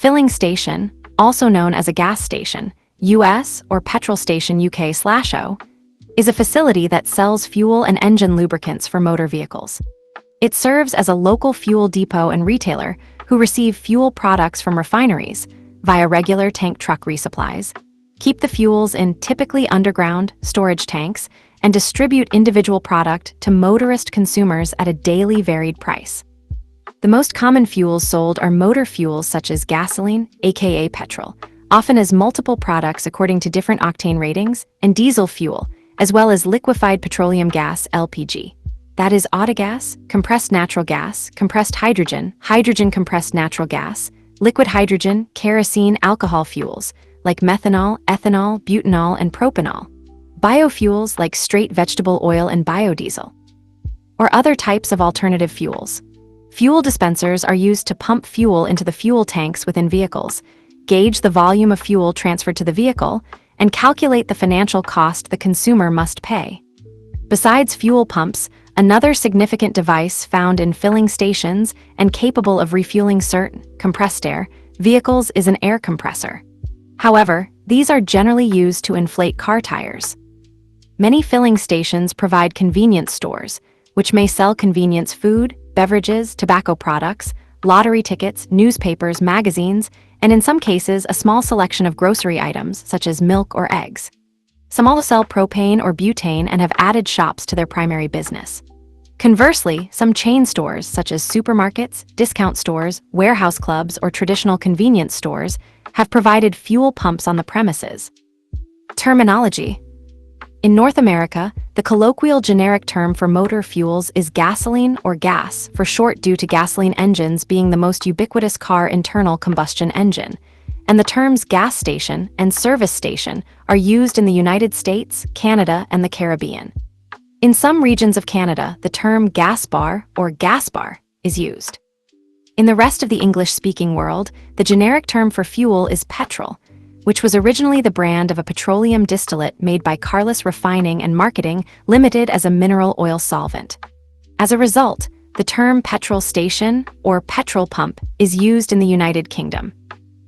filling station, also known as a gas station, US or petrol station UK/O, is a facility that sells fuel and engine lubricants for motor vehicles. It serves as a local fuel depot and retailer who receive fuel products from refineries via regular tank truck resupplies, keep the fuels in typically underground storage tanks, and distribute individual product to motorist consumers at a daily varied price. The most common fuels sold are motor fuels such as gasoline, aka petrol, often as multiple products according to different octane ratings, and diesel fuel, as well as liquefied petroleum gas (LPG). That is autogas, compressed natural gas, compressed hydrogen, hydrogen compressed natural gas, liquid hydrogen, kerosene, alcohol fuels like methanol, ethanol, butanol, and propanol, biofuels like straight vegetable oil and biodiesel, or other types of alternative fuels. Fuel dispensers are used to pump fuel into the fuel tanks within vehicles, gauge the volume of fuel transferred to the vehicle, and calculate the financial cost the consumer must pay. Besides fuel pumps, another significant device found in filling stations and capable of refueling certain compressed air vehicles is an air compressor. However, these are generally used to inflate car tires. Many filling stations provide convenience stores, which may sell convenience food, beverages, tobacco products, lottery tickets, newspapers, magazines, and in some cases a small selection of grocery items such as milk or eggs. Some also sell propane or butane and have added shops to their primary business. Conversely, some chain stores such as supermarkets, discount stores, warehouse clubs, or traditional convenience stores have provided fuel pumps on the premises. Terminology. In North America, the colloquial generic term for motor fuels is gasoline or gas, for short, due to gasoline engines being the most ubiquitous car internal combustion engine, and the terms gas station and service station are used in the United States, Canada, and the Caribbean. In some regions of Canada, the term gas bar or gas bar is used. In the rest of the English-speaking world, the generic term for fuel is petrol, which was originally the brand of a petroleum distillate made by Carless Refining and Marketing Limited as a mineral oil solvent. As a result, the term petrol station or petrol pump is used in the United Kingdom.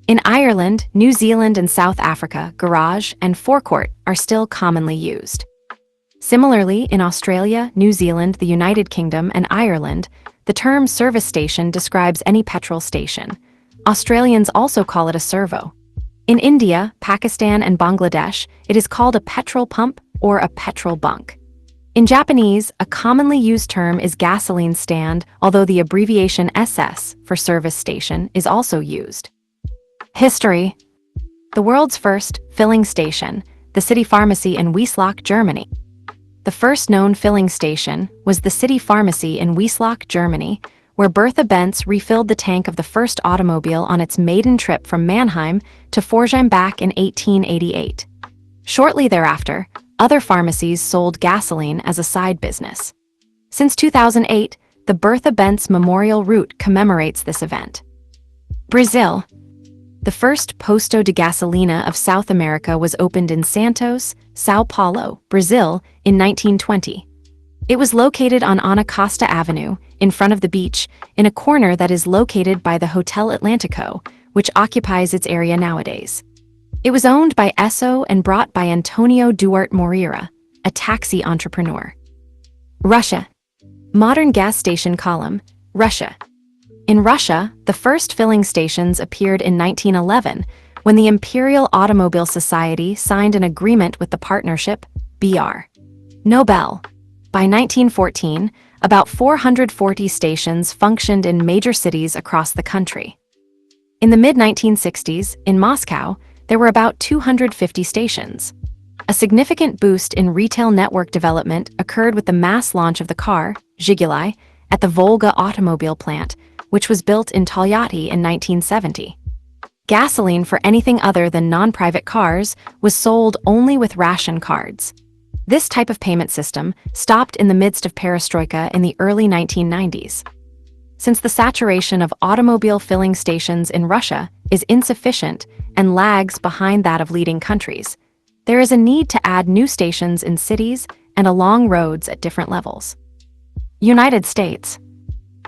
In Ireland, New Zealand, and South Africa, garage and forecourt are still commonly used. Similarly, in Australia, New Zealand, the United Kingdom, and Ireland, the term service station describes any petrol station. Australians also call it a servo. In India, Pakistan, and Bangladesh, it is called a petrol pump or a petrol bunk. In Japanese, a commonly used term is gasoline stand, although the abbreviation SS for service station is also used. History. The world's first filling station, the city pharmacy in Wiesloch, Germany. The first known filling station was the city pharmacy in Wiesloch, Germany, where Bertha Benz refilled the tank of the first automobile on its maiden trip from Mannheim to Pforzheim back in 1888. Shortly thereafter, other pharmacies sold gasoline as a side business. Since 2008, the Bertha Benz Memorial Route commemorates this event. Brazil. The first Posto de Gasolina of South America was opened in Santos, São Paulo, Brazil, in 1920. It was located on Ana Costa Avenue, in front of the beach, in a corner that is located by the Hotel Atlantico, which occupies its area nowadays. It was owned by Esso and brought by Antonio Duarte Moreira, a taxi entrepreneur. Russia. Modern gas station column, Russia. In Russia, the first filling stations appeared in 1911, when the Imperial Automobile Society signed an agreement with the partnership, BR Nobel. By 1914, about 440 stations functioned in major cities across the country. In the mid-1960s, in Moscow, there were about 250 stations. A significant boost in retail network development occurred with the mass launch of the car, Zhiguli, at the Volga automobile plant, which was built in Tolyatti in 1970. Gasoline for anything other than non-private cars was sold only with ration cards. This type of payment system stopped in the midst of perestroika in the early 1990s. Since the saturation of automobile filling stations in Russia is insufficient and lags behind that of leading countries, there is a need to add new stations in cities and along roads at different levels. United States.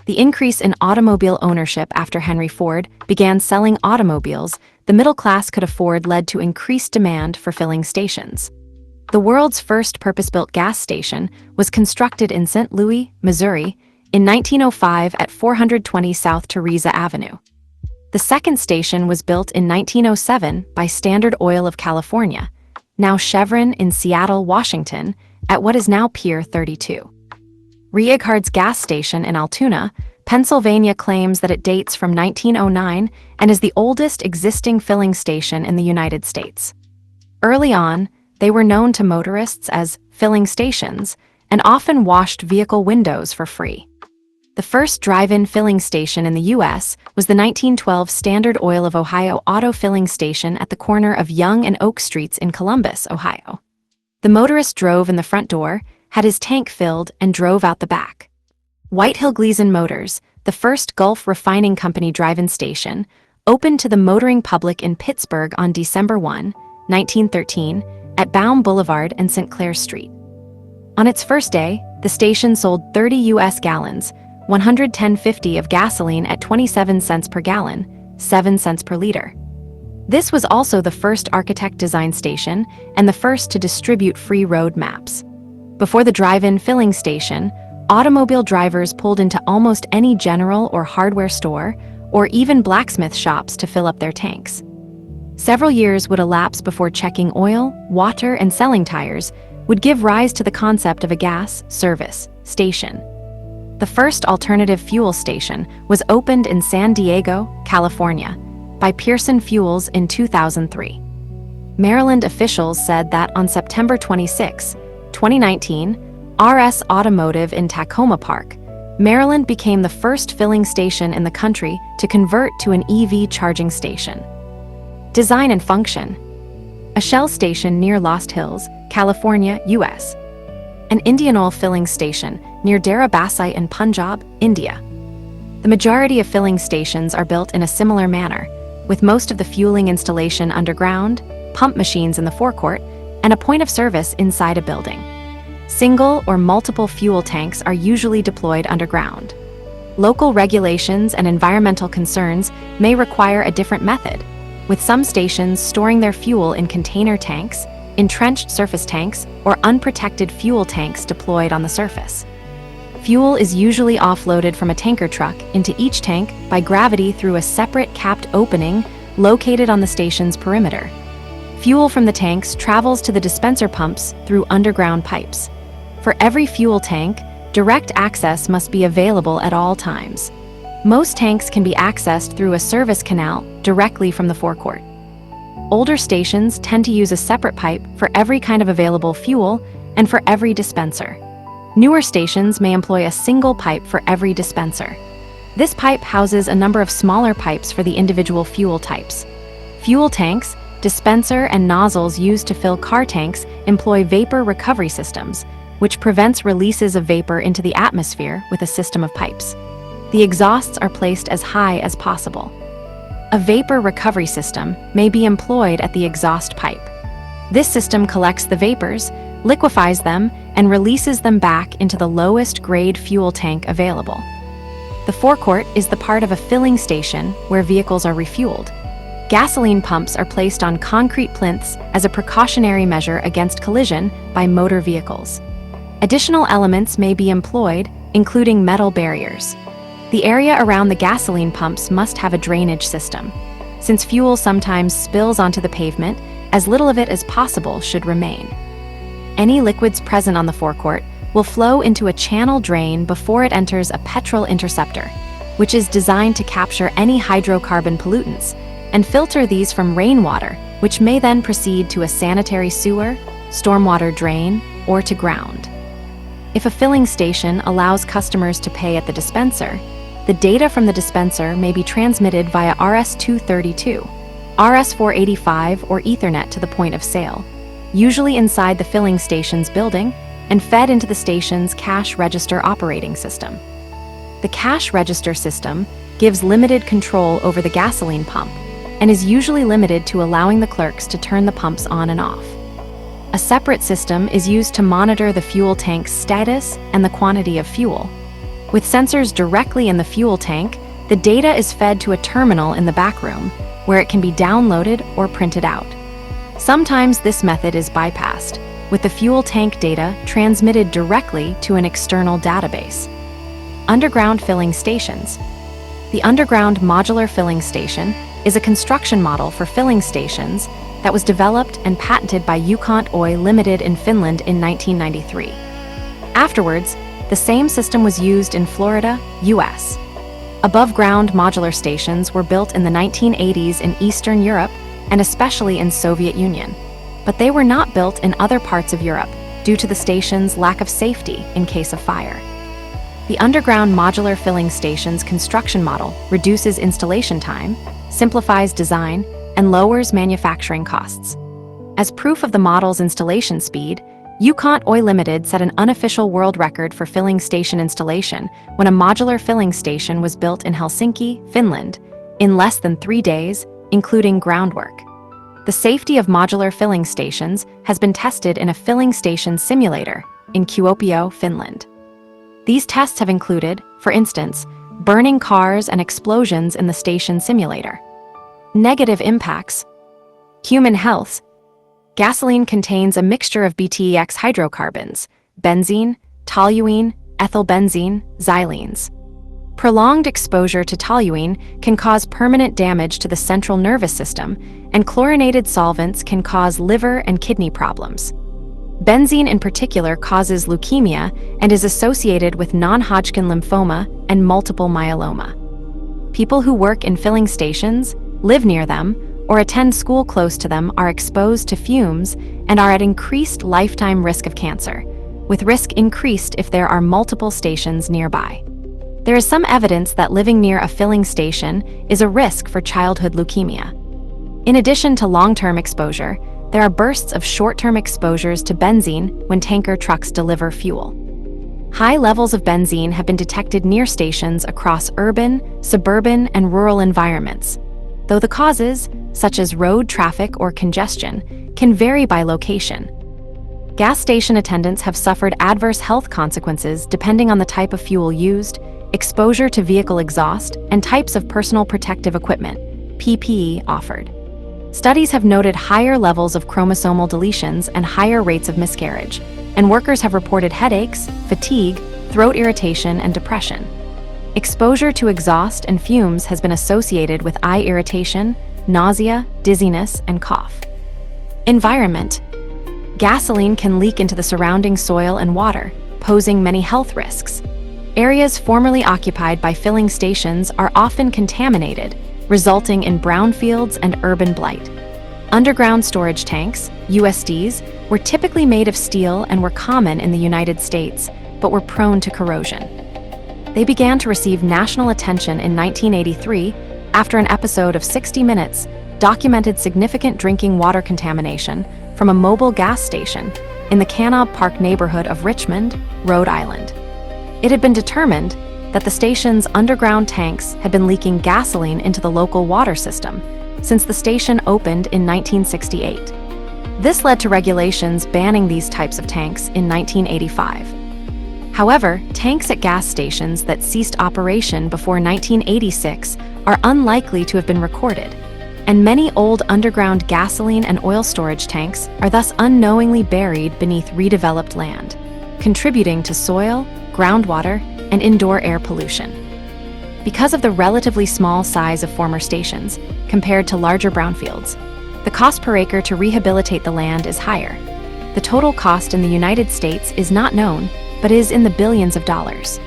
The increase in automobile ownership after Henry Ford began selling automobiles the middle class could afford led to increased demand for filling stations. The world's first purpose-built gas station was constructed in St. Louis, Missouri, in 1905 at 420 South Theresa Avenue. The second station was built in 1907 by Standard Oil of California, now Chevron in Seattle, Washington, at what is now Pier 32. Rieghardt's gas station in Altoona, Pennsylvania claims that it dates from 1909 and is the oldest existing filling station in the United States. Early on, they were known to motorists as filling stations and often washed vehicle windows for free. The first drive-in filling station in the U.S. was the 1912 Standard Oil of Ohio auto filling station at the corner of Young and Oak Streets in Columbus, Ohio. The motorist drove in the front door, had his tank filled, and drove out the back. Whitehill Gleason Motors, the first Gulf Refining Company drive-in station, opened to the motoring public in Pittsburgh on December 1, 1913, at Baum Boulevard and St. Clair Street. On its first day, the station sold 30 U.S. gallons, 110.50 of gasoline at 27 cents per gallon, 7 cents per liter. This was also the first architect-designed station and the first to distribute free road maps. Before the drive-in filling station, automobile drivers pulled into almost any general or hardware store or even blacksmith shops to fill up their tanks. Several years would elapse before checking oil, water, and selling tires would give rise to the concept of a gas service station. The first alternative fuel station was opened in San Diego, California, by Pearson Fuels in 2003. Maryland officials said that on September 26, 2019, RS Automotive in Tacoma Park, Maryland became the first filling station in the country to convert to an EV charging station. Design and function: a Shell station near Lost Hills, California, U.S. An Indian Oil filling station near Dera Basai in Punjab, India. The majority of filling stations are built in a similar manner, with most of the fueling installation underground, pump machines in the forecourt, and a point of service inside a building. Single or multiple fuel tanks are usually deployed underground. Local regulations and environmental concerns may require a different method, with some stations storing their fuel in container tanks, entrenched surface tanks, or unprotected fuel tanks deployed on the surface. Fuel is usually offloaded from a tanker truck into each tank by gravity through a separate capped opening located on the station's perimeter. Fuel from the tanks travels to the dispenser pumps through underground pipes. For every fuel tank, direct access must be available at all times. Most tanks can be accessed through a service canal directly from the forecourt. Older stations tend to use a separate pipe for every kind of available fuel and for every dispenser. Newer stations may employ a single pipe for every dispenser. This pipe houses a number of smaller pipes for the individual fuel types. Fuel tanks, dispenser, and nozzles used to fill car tanks employ vapor recovery systems, which prevents releases of vapor into the atmosphere with a system of pipes. The exhausts are placed as high as possible. A vapor recovery system may be employed at the exhaust pipe. This system collects the vapors, liquefies them, and releases them back into the lowest grade fuel tank available. The forecourt is the part of a filling station where vehicles are refueled. Gasoline pumps are placed on concrete plinths as a precautionary measure against collision by motor vehicles. Additional elements may be employed, including metal barriers. The area around the gasoline pumps must have a drainage system. Since fuel sometimes spills onto the pavement, as little of it as possible should remain. Any liquids present on the forecourt will flow into a channel drain before it enters a petrol interceptor, which is designed to capture any hydrocarbon pollutants and filter these from rainwater, which may then proceed to a sanitary sewer, stormwater drain, or to ground. If a filling station allows customers to pay at the dispenser, the data from the dispenser may be transmitted via RS-232, RS-485, or Ethernet to the point of sale, usually inside the filling station's building, and fed into the station's cash register operating system. The cash register system gives limited control over the gasoline pump and is usually limited to allowing the clerks to turn the pumps on and off. A separate system is used to monitor the fuel tank's status and the quantity of fuel. With sensors directly in the fuel tank, the data is fed to a terminal in the back room, where it can be downloaded or printed out. Sometimes this method is bypassed, with the fuel tank data transmitted directly to an external database. Underground filling stations. The underground modular filling station is a construction model for filling stations that was developed and patented by Yukon Oy Limited in Finland in 1993. Afterwards, the same system was used in Florida, US. Above-ground modular stations were built in the 1980s in Eastern Europe and especially in Soviet Union, but they were not built in other parts of Europe due to the station's lack of safety in case of fire. The underground modular filling station's construction model reduces installation time, simplifies design, and lowers manufacturing costs. As proof of the model's installation speed, Yukon Oy Limited set an unofficial world record for filling station installation when a modular filling station was built in Helsinki, Finland, in less than 3 days, including groundwork. The safety of modular filling stations has been tested in a filling station simulator in Kuopio, Finland. These tests have included, for instance, burning cars and explosions in the station simulator. Negative impacts. Human health. Gasoline contains a mixture of BTEX hydrocarbons, benzene, toluene, ethylbenzene, xylenes. Prolonged exposure to toluene can cause permanent damage to the central nervous system, and chlorinated solvents can cause liver and kidney problems. Benzene in particular causes leukemia and is associated with non-Hodgkin lymphoma and multiple myeloma. People who work in filling stations, live near them, or attend school close to them are exposed to fumes and are at increased lifetime risk of cancer, with risk increased if there are multiple stations nearby. There is some evidence that living near a filling station is a risk for childhood leukemia. In addition to long-term exposure, there are bursts of short-term exposures to benzene when tanker trucks deliver fuel. High levels of benzene have been detected near stations across urban, suburban, and rural environments, though the causes, such as road traffic or congestion, can vary by location. Gas station attendants have suffered adverse health consequences depending on the type of fuel used, exposure to vehicle exhaust, and types of personal protective equipment, PPE, offered. Studies have noted higher levels of chromosomal deletions and higher rates of miscarriage, and workers have reported headaches, fatigue, throat irritation, and depression. Exposure to exhaust and fumes has been associated with eye irritation, nausea, dizziness, and cough. Environment. Gasoline can leak into the surrounding soil and water, posing many health risks. Areas formerly occupied by filling stations are often contaminated, resulting in brownfields and urban blight. Underground storage tanks, USDs, were typically made of steel and were common in the United States, but were prone to corrosion. They began to receive national attention in 1983 after an episode of 60 Minutes documented significant drinking water contamination from a mobile gas station in the Cannob Park neighborhood of Richmond, Rhode Island. It had been determined that the station's underground tanks had been leaking gasoline into the local water system since the station opened in 1968. This led to regulations banning these types of tanks in 1985. However, tanks at gas stations that ceased operation before 1986 are unlikely to have been recorded, and many old underground gasoline and oil storage tanks are thus unknowingly buried beneath redeveloped land, contributing to soil, groundwater, and indoor air pollution. Because of the relatively small size of former stations, compared to larger brownfields, the cost per acre to rehabilitate the land is higher. The total cost in the United States is not known, but is in the billions of dollars.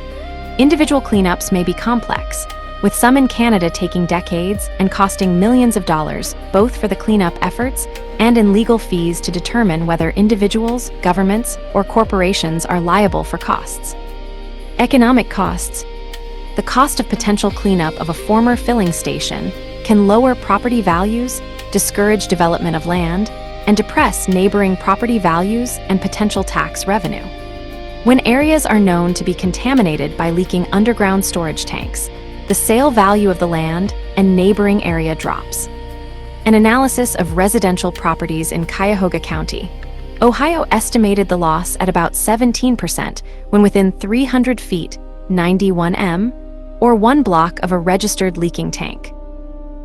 Individual cleanups may be complex, with some in Canada taking decades and costing millions of dollars, both for the cleanup efforts and in legal fees to determine whether individuals, governments, or corporations are liable for costs. Economic costs. The cost of potential cleanup of a former filling station can lower property values, discourage development of land, and depress neighboring property values and potential tax revenue. When areas are known to be contaminated by leaking underground storage tanks, the sale value of the land and neighboring area drops. An analysis of residential properties in Cuyahoga County, Ohio estimated the loss at about 17% when within 300 feet, 91M, or one block of a registered leaking tank.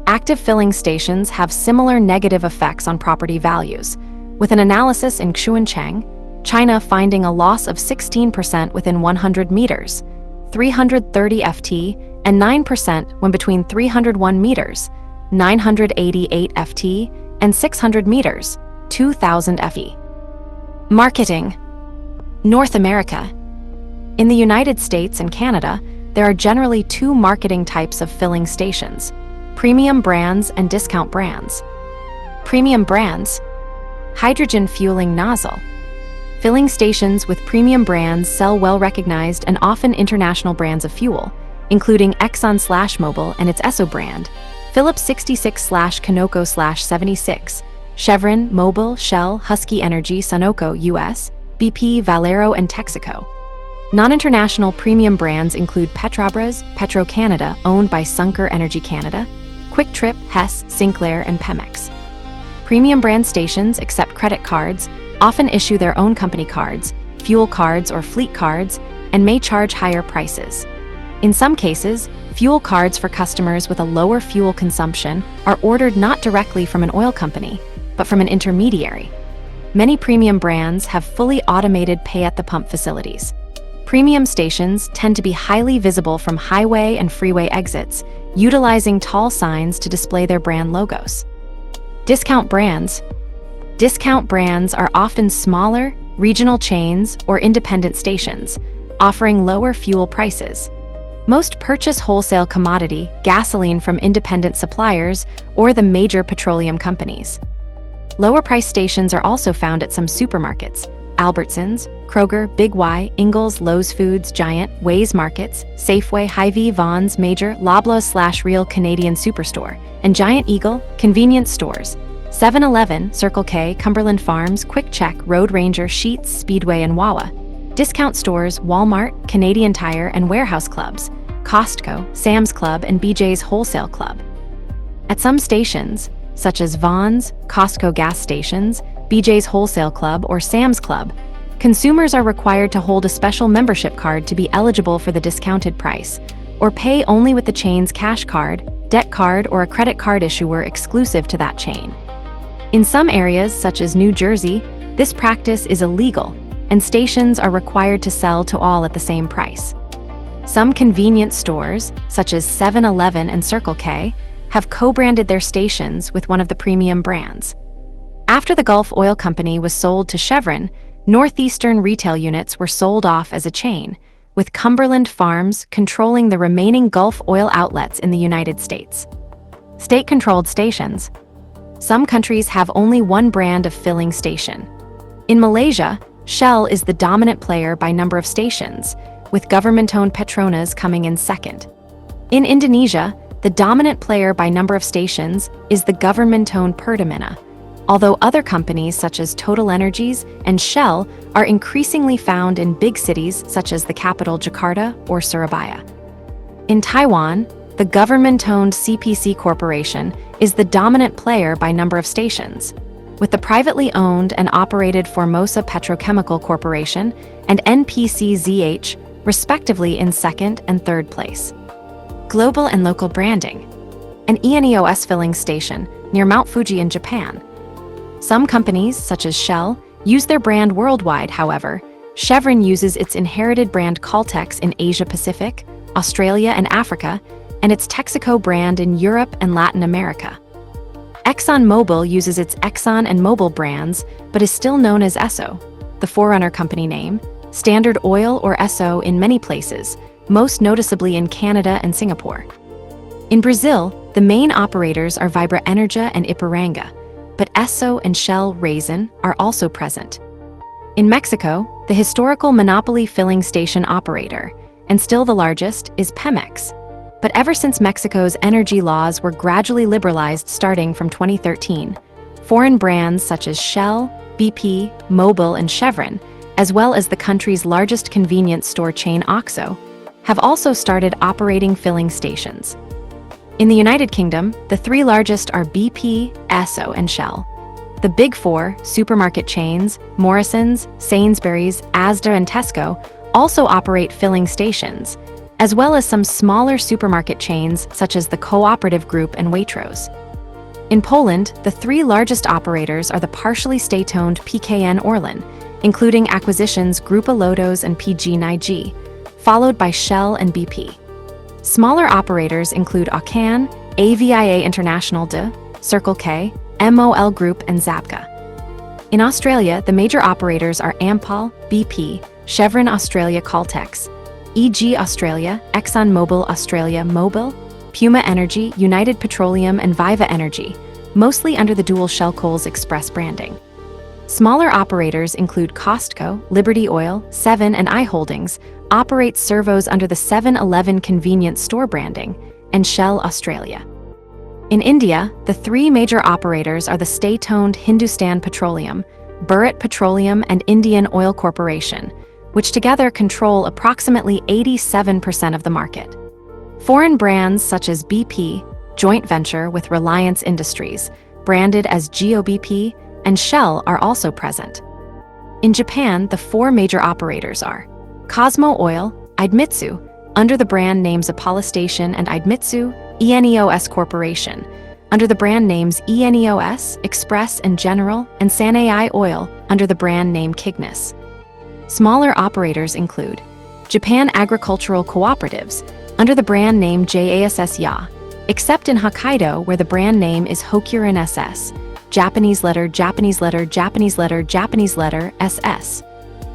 Active filling stations have similar negative effects on property values, with an analysis in Xuancheng, China finding a loss of 16% within 100 meters, 330 FT, and 9% when between 301 meters, 988 FT, and 600 meters, 2,000 FE. Marketing. North America. In the United States and Canada, there are generally two marketing types of filling stations: premium brands and discount brands. Premium brands. Hydrogen fueling nozzle. Filling stations with premium brands sell well-recognized and often international brands of fuel, including Exxon/Mobil and its Esso brand, Phillips 66/Conoco/76, Chevron, Mobil, Shell, Husky Energy, Sunoco US, BP, Valero, and Texaco. Non-international premium brands include Petrobras, Petro-Canada, owned by Suncor Energy Canada, Quick Trip, Hess, Sinclair, and Pemex. Premium brand stations accept credit cards, often issue their own company cards, fuel cards, or fleet cards, and may charge higher prices. In some cases, fuel cards for customers with a lower fuel consumption are ordered not directly from an oil company, but from an intermediary. Many premium brands have fully automated pay-at-the-pump facilities. Premium stations tend to be highly visible from highway and freeway exits, utilizing tall signs to display their brand logos. Discount brands. Discount brands are often smaller, regional chains, or independent stations, offering lower fuel prices. Most purchase wholesale commodity, gasoline, from independent suppliers or the major petroleum companies. Lower price stations are also found at some supermarkets: Albertsons, Kroger, Big Y, Ingles, Lowe's Foods, Giant, Ways Markets, Safeway, Hy-Vee, Vons, Major, Loblaws/Real Canadian Superstore, and Giant Eagle, convenience stores, 7-Eleven, Circle K, Cumberland Farms, Quick Check, Road Ranger, Sheetz, Speedway, and Wawa. Discount stores, Walmart, Canadian Tire, and warehouse clubs, Costco, Sam's Club, and BJ's Wholesale Club. At some stations, such as Vons, Costco gas stations, BJ's Wholesale Club, or Sam's Club, consumers are required to hold a special membership card to be eligible for the discounted price, or pay only with the chain's cash card, debt card, or a credit card issuer exclusive to that chain. In some areas, such as New Jersey, this practice is illegal, and stations are required to sell to all at the same price. Some convenience stores, such as 7-Eleven and Circle K, have co-branded their stations with one of the premium brands. After the Gulf Oil Company was sold to Chevron, Northeastern retail units were sold off as a chain, with Cumberland Farms controlling the remaining Gulf Oil outlets in the United States. State-controlled stations. Some countries have only one brand of filling station. In Malaysia, Shell is the dominant player by number of stations, with government-owned Petronas coming in second. In Indonesia, the dominant player by number of stations is the government-owned Pertamina, although other companies such as Total Energies and Shell are increasingly found in big cities such as the capital Jakarta or Surabaya. In Taiwan, the government-owned CPC Corporation is the dominant player by number of stations, with the privately owned and operated Formosa Petrochemical Corporation and NPCZH respectively in second and third place. Global and local branding. An ENEOS filling station near Mount Fuji in Japan. Some companies, such as Shell, use their brand worldwide. However, Chevron uses its inherited brand Caltex in Asia Pacific, Australia, and Africa, and its Texaco brand in Europe and Latin America. ExxonMobil uses its Exxon and Mobil brands, but is still known as Esso, the forerunner company name, Standard Oil, or Esso in many places, most noticeably in Canada and Singapore. In Brazil, the main operators are Vibra Energia and Ipiranga, but Esso and Shell Raisin are also present. In Mexico, the historical monopoly filling station operator, and still the largest, is Pemex. But ever since Mexico's energy laws were gradually liberalized starting from 2013, foreign brands such as Shell, BP, Mobil, and Chevron, as well as the country's largest convenience store chain OXXO, have also started operating filling stations. In the United Kingdom, the three largest are BP, Esso, and Shell. The big four supermarket chains, Morrisons, Sainsbury's, Asda, and Tesco, also operate filling stations, as well as some smaller supermarket chains such as the Cooperative Group and Waitrose. In Poland, the three largest operators are the partially state-owned PKN Orlen, including acquisitions Grupa Lotos and PGNiG, followed by Shell and BP. Smaller operators include Auchan, AVIA International de, Circle K, MOL Group and Zabka. In Australia, the major operators are Ampol, BP, Chevron Australia Caltex, EG Australia, ExxonMobil Australia Mobil, Puma Energy, United Petroleum and Viva Energy, mostly under the dual Shell Coles Express branding. Smaller operators include Costco, Liberty Oil, Seven and I Holdings, operates servos under the 7-Eleven convenience store branding, and Shell Australia. In India, the three major operators are the state-owned Hindustan Petroleum, Bharat Petroleum and Indian Oil Corporation, which together control approximately 87% of the market. Foreign brands such as BP, joint venture with Reliance Industries, branded as GOBP, and Shell are also present. In Japan, the four major operators are Cosmo Oil, Idemitsu, under the brand names Apollo Station and Idemitsu, ENEOS Corporation, under the brand names ENEOS, Express and General, and Sanai Oil, under the brand name Cygnus. Smaller operators include Japan Agricultural Cooperatives, under the brand name JASS-YA, except in Hokkaido where the brand name is Hokuren SS, Japanese letter SS,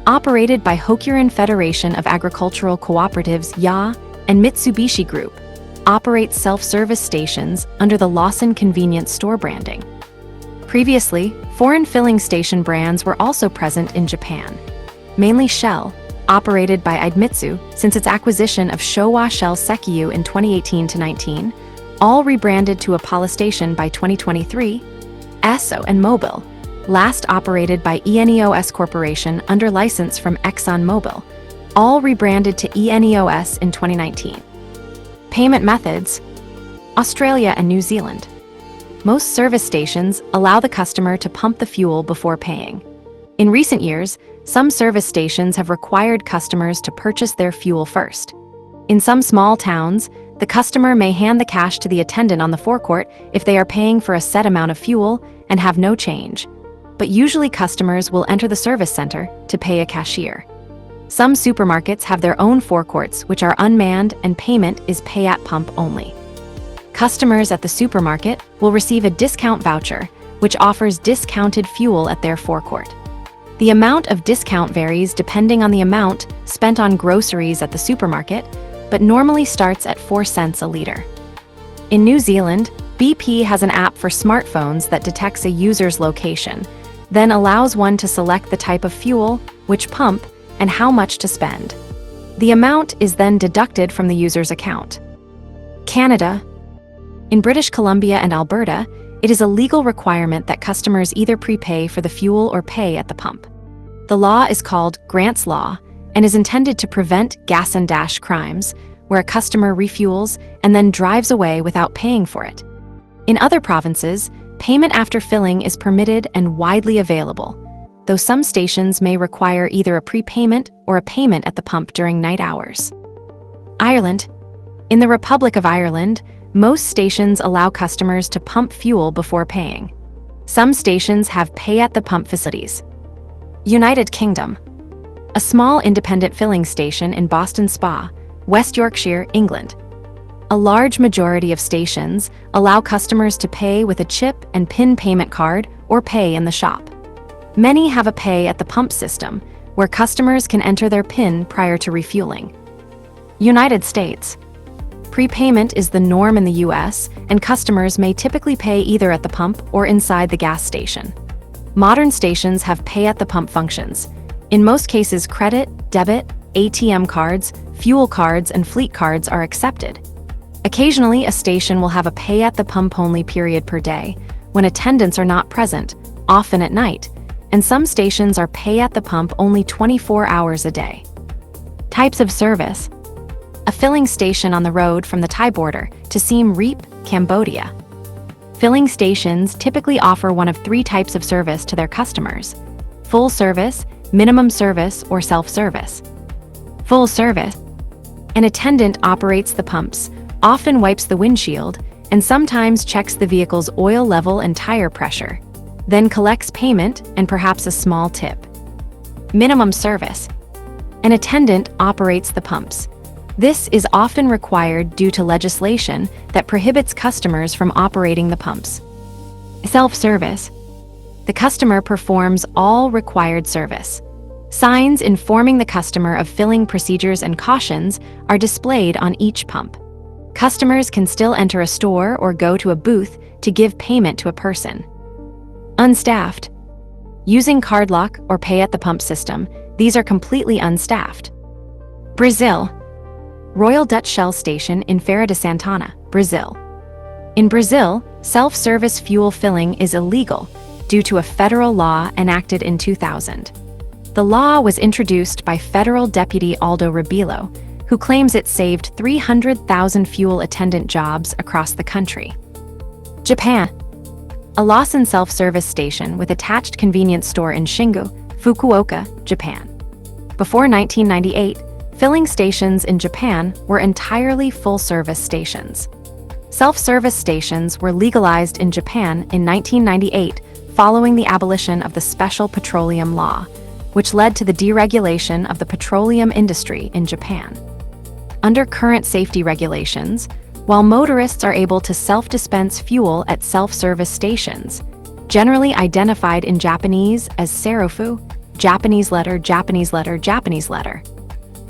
operated by Hokuren Federation of Agricultural Cooperatives YA and Mitsubishi Group, operates self-service stations under the Lawson convenience store branding. Previously, foreign filling station brands were also present in Japan, mainly Shell, operated by Idemitsu since its acquisition of Showa Shell Sekyu in 2018-19, all rebranded to Apollo Station by 2023, Esso and Mobil, last operated by ENEOS Corporation under license from ExxonMobil, all rebranded to ENEOS in 2019. Payment methods: Australia and New Zealand. Most service stations allow the customer to pump the fuel before paying. In recent years, some service stations have required customers to purchase their fuel first. In some small towns, the customer may hand the cash to the attendant on the forecourt if they are paying for a set amount of fuel and have no change, but usually customers will enter the service center to pay a cashier. Some supermarkets have their own forecourts which are unmanned and payment is pay at pump only. Customers at the supermarket will receive a discount voucher which offers discounted fuel at their forecourt. The amount of discount varies depending on the amount spent on groceries at the supermarket, but normally starts at 4 cents a liter. In New Zealand, BP has an app for smartphones that detects a user's location, then allows one to select the type of fuel, which pump, and how much to spend. The amount is then deducted from the user's account. Canada. In British Columbia and Alberta, it is a legal requirement that customers either prepay for the fuel or pay at the pump. The law is called Grant's Law and is intended to prevent gas and dash crimes, where a customer refuels and then drives away without paying for it. In other provinces, payment after filling is permitted and widely available, though some stations may require either a prepayment or a payment at the pump during night hours. Ireland. In the Republic of Ireland, most stations allow customers to pump fuel before paying. Some stations have pay-at-the-pump facilities. United Kingdom. A small independent filling station in Boston Spa, West Yorkshire, England. A large majority of stations allow customers to pay with a chip and PIN payment card or pay in the shop. Many have a pay-at-the-pump system, where customers can enter their PIN prior to refueling. United States. Prepayment is the norm in the US, and customers may typically pay either at the pump or inside the gas station. Modern stations have pay-at-the-pump functions. In most cases, credit, debit, ATM cards, fuel cards, and fleet cards are accepted. Occasionally, a station will have a pay-at-the-pump only period per day, when attendants are not present, often at night, and some stations are pay-at-the-pump only 24 hours a day. Types of service. A filling station on the road from the Thai border to Siem Reap, Cambodia. Filling stations typically offer one of 3 types of service to their customers: full service, minimum service, or self-service. Full service. An attendant operates the pumps, often wipes the windshield, and sometimes checks the vehicle's oil level and tire pressure, then collects payment and perhaps a small tip. Minimum service. An attendant operates the pumps. This is often required due to legislation that prohibits customers from operating the pumps. Self-service. The customer performs all required service. Signs informing the customer of filling procedures and cautions are displayed on each pump. Customers can still enter a store or go to a booth to give payment to a person. Unstaffed. Using card lock or pay at the pump system, these are completely unstaffed. Brazil. Royal Dutch Shell Station in Feira de Santana, Brazil. In Brazil, self-service fuel filling is illegal due to a federal law enacted in 2000. The law was introduced by Federal Deputy Aldo Rebelo, who claims it saved 300,000 fuel attendant jobs across the country. Japan. A Lawson self-service station with attached convenience store in Shingu, Fukuoka, Japan. Before 1998, filling stations in Japan were entirely full-service stations. Self-service stations were legalized in Japan in 1998 following the abolition of the Special Petroleum Law, which led to the deregulation of the petroleum industry in Japan. Under current safety regulations, while motorists are able to self-dispense fuel at self-service stations, generally identified in Japanese as serofu, Japanese letter, Japanese letter, Japanese letter,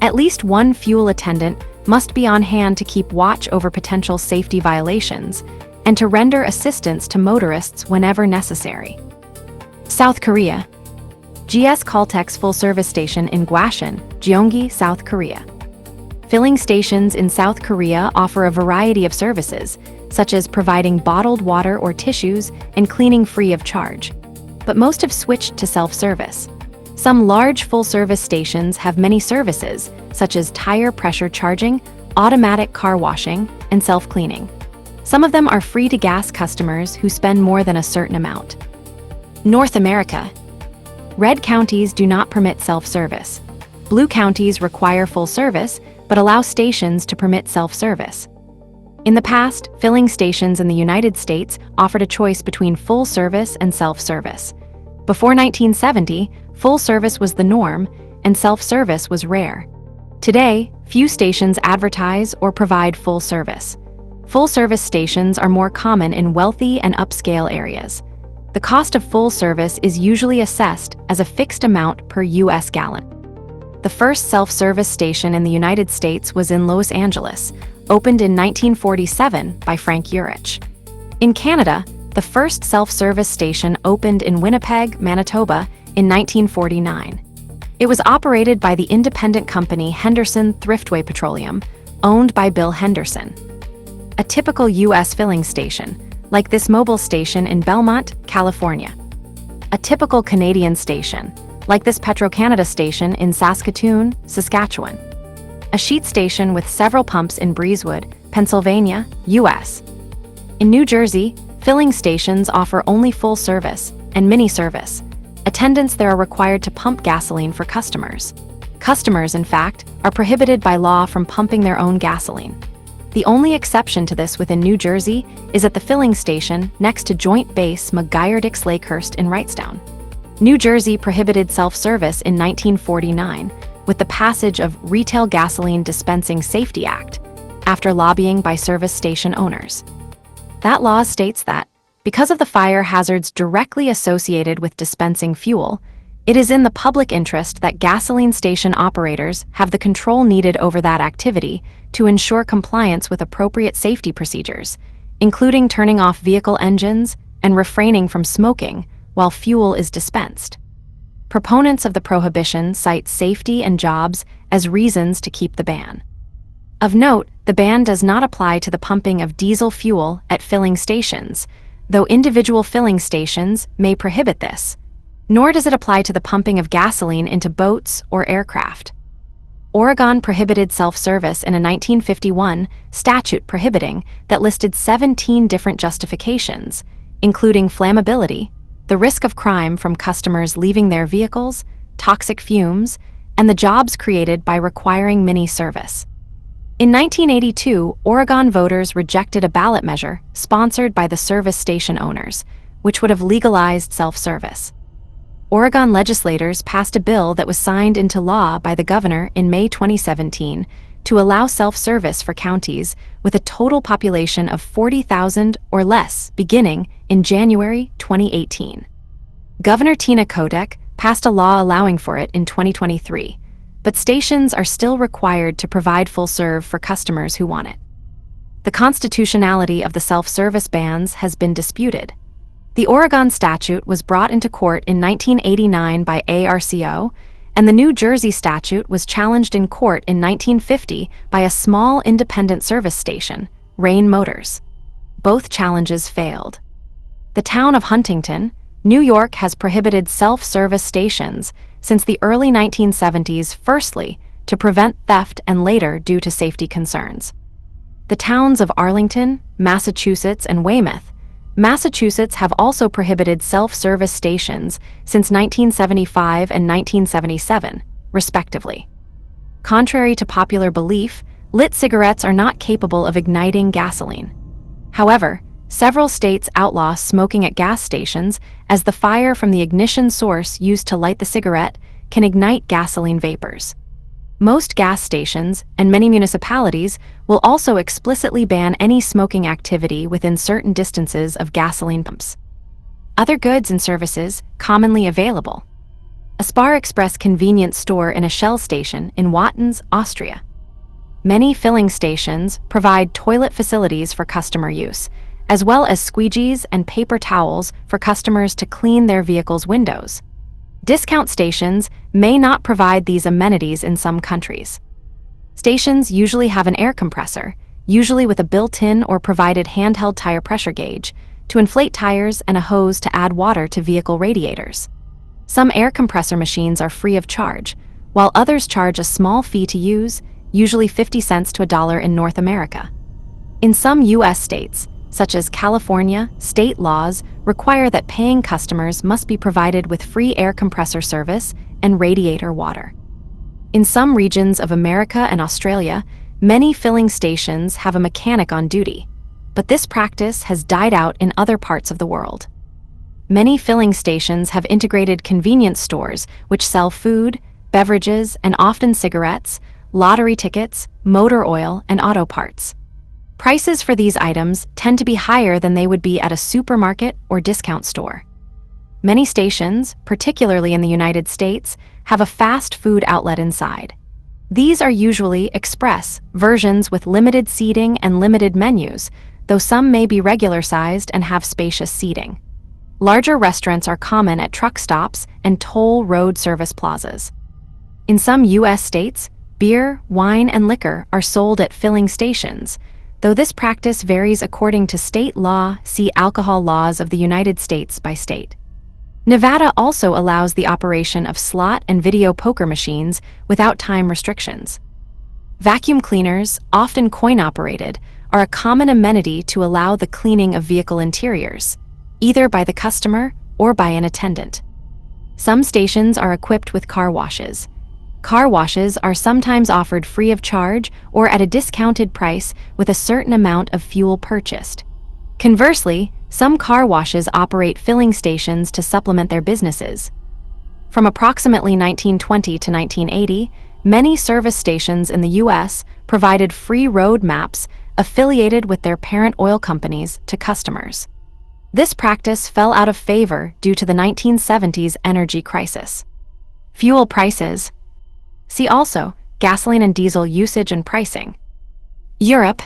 at least one fuel attendant must be on hand to keep watch over potential safety violations and to render assistance to motorists whenever necessary. South Korea. GS Caltex full-service station in Gwasan, Gyeonggi, South Korea. Filling stations in South Korea offer a variety of services, such as providing bottled water or tissues and cleaning free of charge. But most have switched to self-service. Some large full-service stations have many services, such as tire pressure charging, automatic car washing, and self-cleaning. Some of them are free to gas customers who spend more than a certain amount. North America. Red counties do not permit self-service. Blue counties require full service, but allow stations to permit self-service. In the past, filling stations in the United States offered a choice between full service and self-service. Before 1970, full service was the norm, and self-service was rare. Today, few stations advertise or provide full service. Full-service stations are more common in wealthy and upscale areas. The cost of full service is usually assessed as a fixed amount per U.S. gallon. The first self-service station in the United States was in Los Angeles, opened in 1947 by Frank Urich. In Canada, the first self-service station opened in Winnipeg, Manitoba, in 1949. It was operated by the independent company Henderson Thriftway Petroleum, owned by Bill Henderson. A typical U.S. filling station, like this mobile station in Belmont, California. A typical Canadian station, like this Petro-Canada station in Saskatoon, Saskatchewan. A sheet station with several pumps in Breezewood, Pennsylvania, U.S. In New Jersey, filling stations offer only full service and mini service. Attendants there are required to pump gasoline for customers. Customers, in fact, are prohibited by law from pumping their own gasoline. The only exception to this within New Jersey is at the filling station next to Joint Base McGuire-Dix-Lakehurst in Wrightstown. New Jersey prohibited self-service in 1949 with the passage of Retail Gasoline Dispensing Safety Act, after lobbying by service station owners. That law states that, because of the fire hazards directly associated with dispensing fuel, it is in the public interest that gasoline station operators have the control needed over that activity to ensure compliance with appropriate safety procedures, including turning off vehicle engines and refraining from smoking while fuel is dispensed. Proponents of the prohibition cite safety and jobs as reasons to keep the ban. Of note, the ban does not apply to the pumping of diesel fuel at filling stations, though individual filling stations may prohibit this. Nor does it apply to the pumping of gasoline into boats or aircraft. Oregon prohibited self-service in a 1951 statute prohibiting that listed 17 different justifications, including flammability, the risk of crime from customers leaving their vehicles, toxic fumes, and the jobs created by requiring mini service. In 1982, Oregon voters rejected a ballot measure sponsored by the service station owners, which would have legalized self-service. Oregon legislators passed a bill that was signed into law by the governor in May 2017 to allow self-service for counties with a total population of 40,000 or less beginning in January 2018. Governor Tina Kotek passed a law allowing for it in 2023, but stations are still required to provide full serve for customers who want it. The constitutionality of the self-service bans has been disputed. The Oregon statute was brought into court in 1989 by ARCO, and the New Jersey statute was challenged in court in 1950 by a small independent service station, Rain Motors. Both challenges failed. The town of Huntington, New York has prohibited self-service stations since the early 1970s, firstly, to prevent theft and later due to safety concerns. The towns of Arlington, Massachusetts, and Weymouth, Massachusetts have also prohibited self-service stations since 1975 and 1977, respectively. Contrary to popular belief, lit cigarettes are not capable of igniting gasoline. However, several states outlaw smoking at gas stations as the fire from the ignition source used to light the cigarette can ignite gasoline vapors. Most gas stations and many municipalities will also explicitly ban any smoking activity within certain distances of gasoline pumps. Other goods and services commonly available. A Spar Express convenience store in a Shell station in Wattens, Austria. Many filling stations provide toilet facilities for customer use, as well as squeegees and paper towels for customers to clean their vehicle's windows. Discount stations may not provide these amenities in some countries. Stations usually have an air compressor, usually with a built-in or provided handheld tire pressure gauge, to inflate tires and a hose to add water to vehicle radiators. Some air compressor machines are free of charge, while others charge a small fee to use, usually 50 cents to $1 in North America. In some U.S. states, such as California, state laws require that paying customers must be provided with free air compressor service and radiator water. In some regions of America and Australia, many filling stations have a mechanic on duty, but this practice has died out in other parts of the world. Many filling stations have integrated convenience stores which sell food, beverages, and often cigarettes, lottery tickets, motor oil, and auto parts. Prices for these items tend to be higher than they would be at a supermarket or discount store. Many stations, particularly in the United States, have a fast food outlet inside. These are usually express versions with limited seating and limited menus, though some may be regular-sized and have spacious seating. Larger restaurants are common at truck stops and toll road service plazas. In some U.S. states, beer, wine, and liquor are sold at filling stations, though this practice varies according to state law. See alcohol laws of the United States by state. Nevada also allows the operation of slot and video poker machines without time restrictions. Vacuum cleaners, often coin-operated, are a common amenity to allow the cleaning of vehicle interiors, either by the customer or by an attendant. Some stations are equipped with car washes. Car washes are sometimes offered free of charge or at a discounted price with a certain amount of fuel purchased. Conversely, some car washes operate filling stations to supplement their businesses. From approximately 1920 to 1980, many service stations in the U.S. provided free road maps affiliated with their parent oil companies to customers. This practice fell out of favor due to the 1970s energy crisis. Fuel prices. See also, gasoline and diesel usage and pricing. Europe.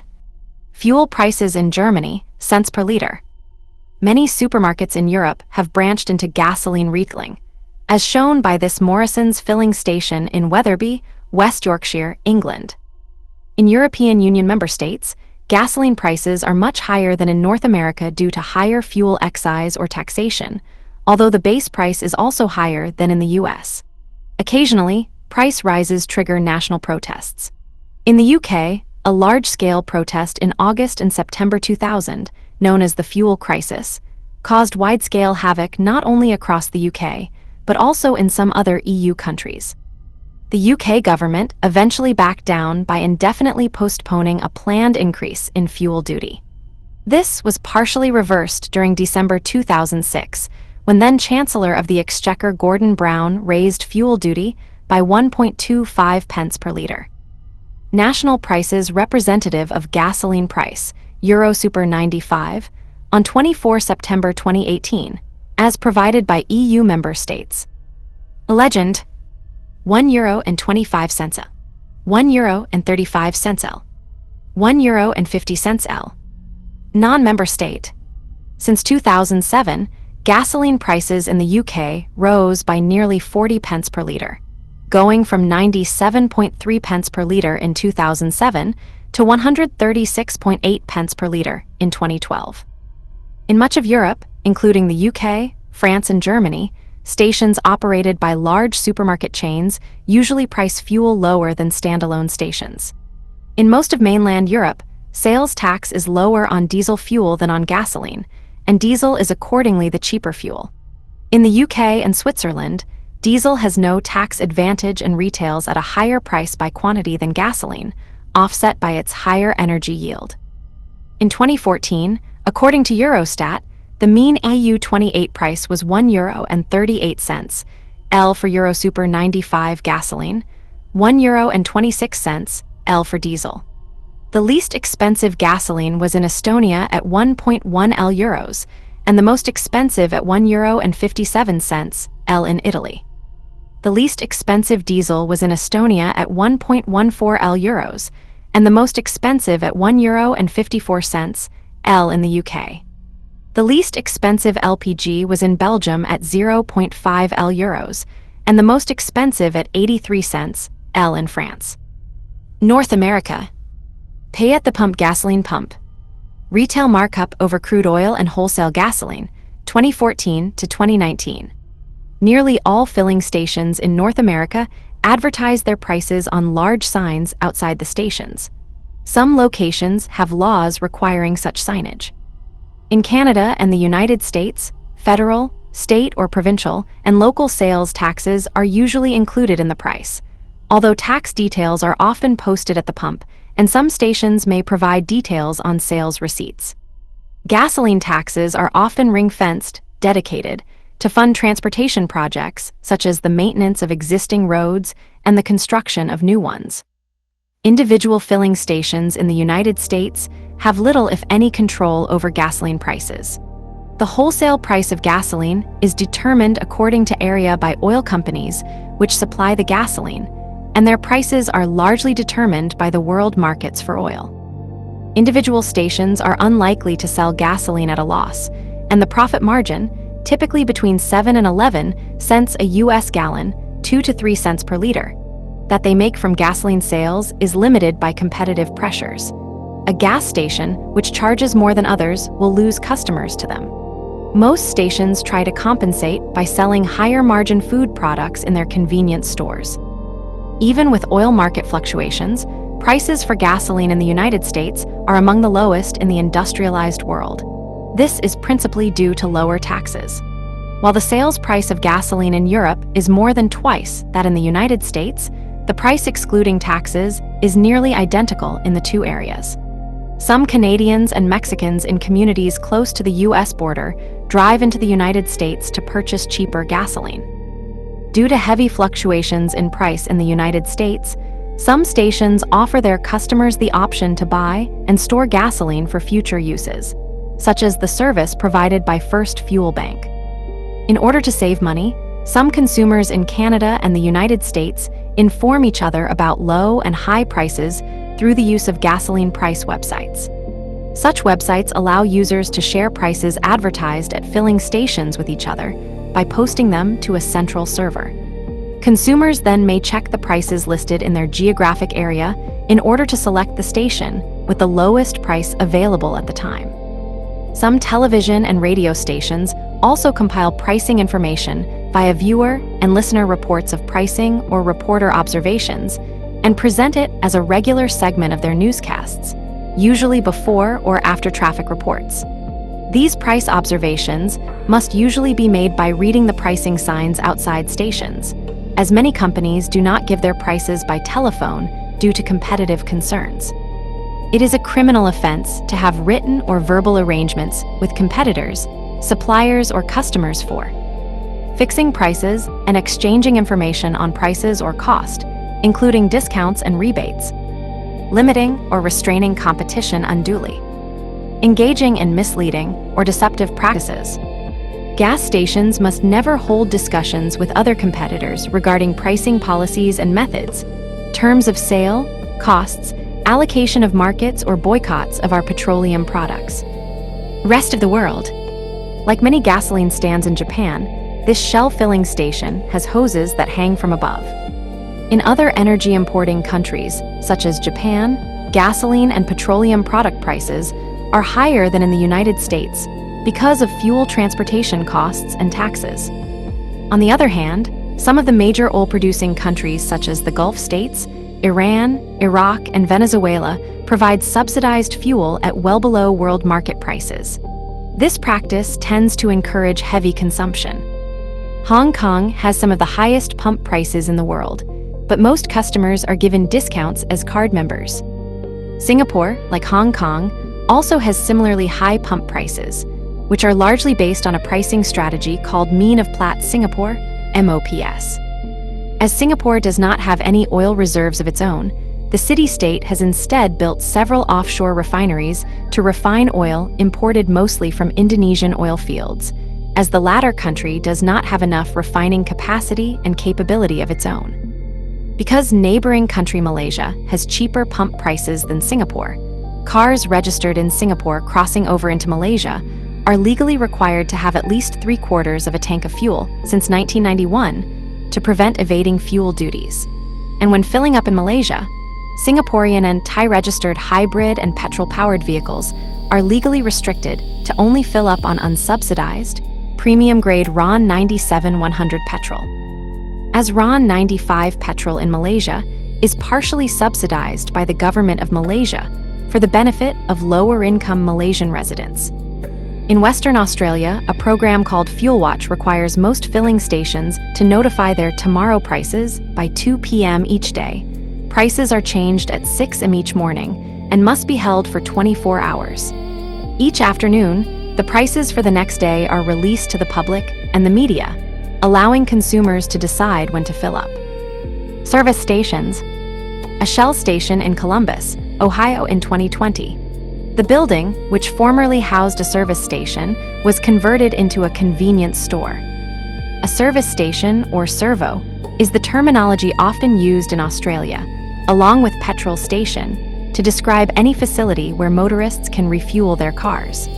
Fuel prices in Germany, cents per liter. Many supermarkets in Europe have branched into gasoline retailing, as shown by this Morrison's filling station in Wetherby, West Yorkshire, England. In European Union member states, gasoline prices are much higher than in North America due to higher fuel excise or taxation, although the base price is also higher than in the U.S. Occasionally, price rises trigger national protests. In the UK, a large-scale protest in August and September 2000, known as the fuel crisis, caused wide-scale havoc not only across the UK, but also in some other EU countries. The UK government eventually backed down by indefinitely postponing a planned increase in fuel duty. This was partially reversed during December 2006, when then Chancellor of the Exchequer Gordon Brown raised fuel duty by 1.25 pence per litre. National prices representative of gasoline price, Euro Super 95, on 24 September 2018, as provided by EU member states. Legend: €1.25 L, €1.35 L, €1.50 L. Non-member state. Since 2007, gasoline prices in the UK rose by nearly 40 pence per litre, going from 97.3 pence per litre in 2007 to 136.8 pence per litre in 2012. In much of Europe, including the UK, France, and Germany, stations operated by large supermarket chains usually price fuel lower than standalone stations. In most of mainland Europe, sales tax is lower on diesel fuel than on gasoline, and diesel is accordingly the cheaper fuel. In the UK and Switzerland, diesel has no tax advantage and retails at a higher price by quantity than gasoline, offset by its higher energy yield. In 2014, according to Eurostat, the mean EU28 price was €1.38 L for Euro Super 95 gasoline, €1.26 L for diesel. The least expensive gasoline was in Estonia at 1.1 euros, and the most expensive at €1.57 L in Italy. The least expensive diesel was in Estonia at 1.14 euros, and the most expensive at €1.54 L in the UK. The least expensive LPG was in Belgium at 0.5 euros, and the most expensive at 83 cents L in France. North America. Pay at the pump gasoline pump. Retail markup over crude oil and wholesale gasoline, 2014 to 2019. Nearly all filling stations in North America advertise their prices on large signs outside the stations. Some locations have laws requiring such signage. In Canada and the United States, federal, state or provincial, and local sales taxes are usually included in the price, although tax details are often posted at the pump, and some stations may provide details on sales receipts. Gasoline taxes are often ring-fenced, dedicated, to fund transportation projects such as the maintenance of existing roads and the construction of new ones. Individual filling stations in the United States have little if any control over gasoline prices. The wholesale price of gasoline is determined according to area by oil companies which supply the gasoline, and their prices are largely determined by the world markets for oil. Individual stations are unlikely to sell gasoline at a loss, and the profit margin, typically between 7 and 11 cents a U.S. gallon, 2 to 3 cents per liter, that they make from gasoline sales is limited by competitive pressures. A gas station, which charges more than others, will lose customers to them. Most stations try to compensate by selling higher-margin food products in their convenience stores. Even with oil market fluctuations, prices for gasoline in the United States are among the lowest in the industrialized world. This is principally due to lower taxes. While the sales price of gasoline in Europe is more than twice that in the United States, the price excluding taxes is nearly identical in the two areas. Some Canadians and Mexicans in communities close to the U.S. border drive into the United States to purchase cheaper gasoline. Due to heavy fluctuations in price in the United States, some stations offer their customers the option to buy and store gasoline for future uses, such as the service provided by First Fuel Bank. In order to save money, some consumers in Canada and the United States inform each other about low and high prices through the use of gasoline price websites. Such websites allow users to share prices advertised at filling stations with each other by posting them to a central server. Consumers then may check the prices listed in their geographic area in order to select the station with the lowest price available at the time. Some television and radio stations also compile pricing information via viewer and listener reports of pricing or reporter observations and present it as a regular segment of their newscasts, usually before or after traffic reports. These price observations must usually be made by reading the pricing signs outside stations, as many companies do not give their prices by telephone due to competitive concerns. It is a criminal offense to have written or verbal arrangements with competitors, suppliers, or customers for fixing prices and exchanging information on prices or cost, including discounts and rebates, limiting or restraining competition unduly, engaging in misleading or deceptive practices. Gas stations must never hold discussions with other competitors regarding pricing policies and methods, terms of sale, costs, allocation of markets, or boycotts of our petroleum products. Rest of the world. Like many gasoline stands in Japan, this Shell filling station has hoses that hang from above. In other energy-importing countries, such as Japan, gasoline and petroleum product prices are higher than in the United States because of fuel transportation costs and taxes. On the other hand, some of the major oil-producing countries such as the Gulf states, Iran, Iraq, and Venezuela provide subsidized fuel at well below world market prices. This practice tends to encourage heavy consumption. Hong Kong has some of the highest pump prices in the world, but most customers are given discounts as card members. Singapore, like Hong Kong, also has similarly high pump prices, which are largely based on a pricing strategy called Mean of Platts Singapore, MOPS. As Singapore does not have any oil reserves of its own, the city-state has instead built several offshore refineries to refine oil imported mostly from Indonesian oil fields, as the latter country does not have enough refining capacity and capability of its own. Because neighboring country Malaysia has cheaper pump prices than Singapore, cars registered in Singapore crossing over into Malaysia are legally required to have at least 3/4 of a tank of fuel since 1991 to prevent evading fuel duties. And when filling up in Malaysia, Singaporean and Thai-registered hybrid and petrol-powered vehicles are legally restricted to only fill up on unsubsidized, premium-grade RON 97-100 petrol. As RON 95 petrol in Malaysia is partially subsidized by the government of Malaysia for the benefit of lower-income Malaysian residents. In Western Australia, a program called Fuel Watch requires most filling stations to notify their tomorrow prices by 2 p.m. each day. Prices are changed at 6 a.m. each morning and must be held for 24 hours. Each afternoon, the prices for the next day are released to the public and the media, allowing consumers to decide when to fill up. Service stations. A Shell station in Columbus, Ohio in 2020. The building, which formerly housed a service station, was converted into a convenience store. A service station, or servo, is the terminology often used in Australia, along with petrol station, to describe any facility where motorists can refuel their cars.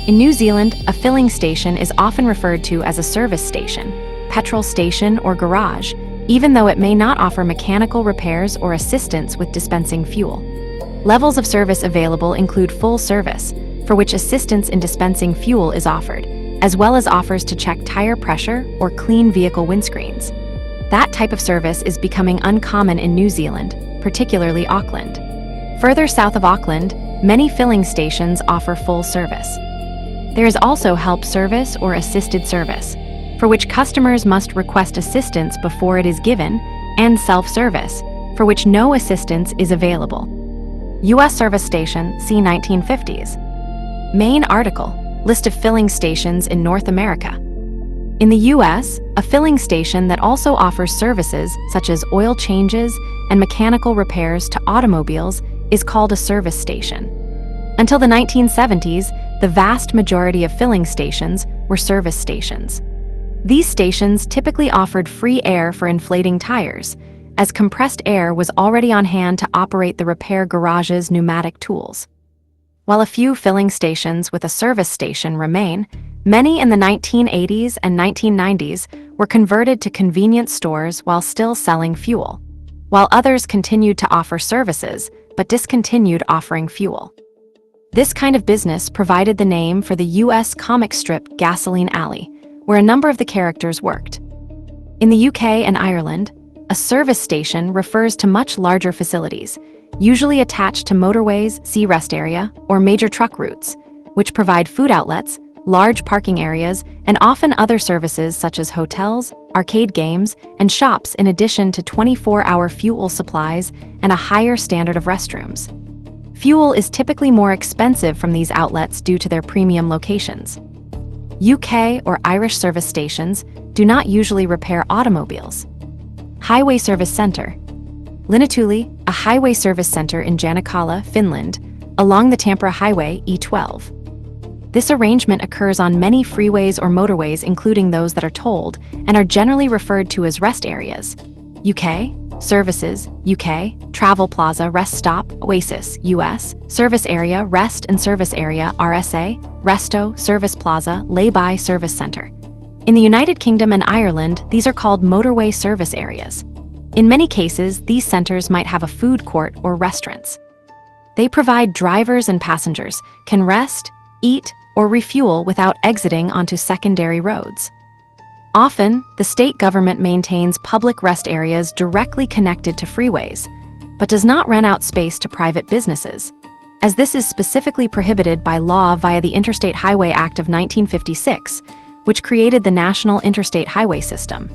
In New Zealand, a filling station is often referred to as a service station, petrol station, or garage, even though it may not offer mechanical repairs or assistance with dispensing fuel. Levels of service available include full service, for which assistance in dispensing fuel is offered, as well as offers to check tire pressure or clean vehicle windscreens. That type of service is becoming uncommon in New Zealand, particularly Auckland. Further south of Auckland, many filling stations offer full service. There is also help service or assisted service, for which customers must request assistance before it is given, and self-service, for which no assistance is available. U.S. service station, see 1950s. Main article, list of filling stations in North America. In the U.S., a filling station that also offers services such as oil changes and mechanical repairs to automobiles is called a service station. Until the 1970s, the vast majority of filling stations were service stations. These stations typically offered free air for inflating tires, as compressed air was already on hand to operate the repair garage's pneumatic tools. While a few filling stations with a service station remain, many in the 1980s and 1990s were converted to convenience stores while still selling fuel, while others continued to offer services but discontinued offering fuel. This kind of business provided the name for the U.S. comic strip Gasoline Alley, where a number of the characters worked. In the UK and Ireland, a service station refers to much larger facilities, usually attached to motorways, sea rest area, or major truck routes, which provide food outlets, large parking areas, and often other services such as hotels, arcade games, and shops in addition to 24-hour fuel supplies and a higher standard of restrooms. Fuel is typically more expensive from these outlets due to their premium locations. UK or Irish service stations do not usually repair automobiles. Highway Service Centre. Linnatuli, a highway service center in Janikala, Finland, along the Tampere Highway E12. This arrangement occurs on many freeways or motorways, including those that are tolled, and are generally referred to as rest areas. UK, Services, UK, Travel Plaza, Rest Stop, Oasis, US, Service Area, Rest and Service Area, RSA, Resto, Service Plaza, Lay-by Service Center. In the United Kingdom and Ireland, these are called motorway service areas. In many cases, these centers might have a food court or restaurants. They provide drivers and passengers can rest, eat, or refuel without exiting onto secondary roads. Often, the state government maintains public rest areas directly connected to freeways, but does not rent out space to private businesses, as this is specifically prohibited by law via the Interstate Highway Act of 1956, which created the National Interstate Highway System.